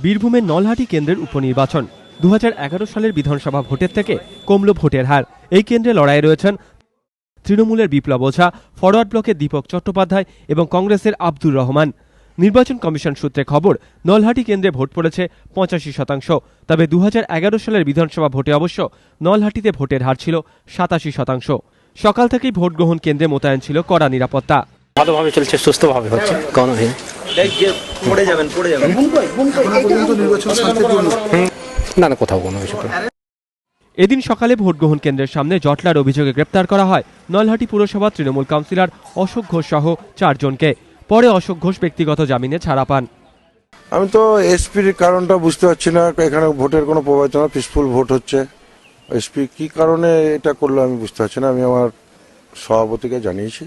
বীরভূমের নলহাটি কেন্দ্রের উপনির্বাচন 2011 সালের বিধানসভা ভোটের থেকে কমল ভোটের হার। এই কেন্দ্রে লড়াইয়ে রয়েছেন তৃণমূলের বিপ্লব ওঝা, ফরওয়ার্ড ব্লকের দীপক চট্টোপাধ্যায় এবং কংগ্রেসের আব্দুর রহমান। নির্বাচন কমিশন সূত্রে খবর, নলহাটি কেন্দ্রে ভোট পড়েছে 85%। তবে 2011 সালের বিধানসভা ভোটে অবশ্য নলহাটিতে ভোটের হার ছিল 87%। সকাল থেকেই ভোট গ্রহণ কেন্দ্রে মোতায়েন ছিল কড়া নিরাপত্তা। ভালোভাবে চলছে, সুস্থভাবে হচ্ছে, কোনো না না কোথাও কোনো কিছু। এদিন সকালে ভোট গ্রহণ কেন্দ্রের সামনে জটলার অভিযোগে গ্রেপ্তার করা হয় নলহাটি পুরসভা তৃণমূল কাউন্সিলর অশোক ঘোষ সহ 4 জনকে। পরে অশোক ঘোষ ব্যক্তিগত জামিনে ছাড়া পান। আমি তো এসপির কারণটা বুঝতে পারছি না। এখানে ভোটের কোনো প্রবচনা, পিসফুল ভোট হচ্ছে। এসপি কি কারণে এটা করলো আমি বুঝতে পারছি না। আমি আমার সভাপতিকে জানিয়েছি।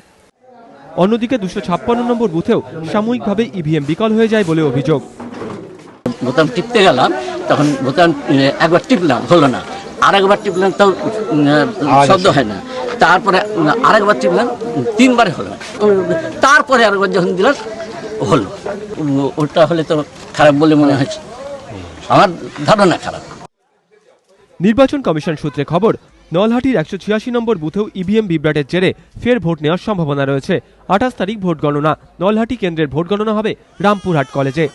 অন্যদিকে 256 নম্বর বুথেও সাময়িকভাবে ইভিএম বিকল হয়ে যায় বলে অভিযোগ। বোতাম টিপতে গেলাম, তখন বোতাম একবার টিপলাম, হলো না। আরেকবার টিপলাম, তাও শব্দ হয় না। তারপরে আরেকবার টিপলাম, 3 বার হলো। তারপরে আরেকবার যখন দিলাম হলো। ওটা হলে তো খারাপ বলে মনে হচ্ছে, আমার ধারণা খারাপ। নির্বাচন কমিশন সূত্রে খবর, নলহাটির 186 নম্বর বুথেও ইভিএম বিভ্রাটের জেরে ফের ভোট নেওয়ার সম্ভাবনা রয়েছে। 28 তারিখ ভোট গণনা। নলহাটি কেন্দ্রের ভোট গণনা হবে রামপুরহাট কলেজে।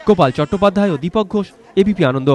গোপাল চট্টোপাধ্যায় ও দীপক ঘোষ, এবিপি আনন্দ।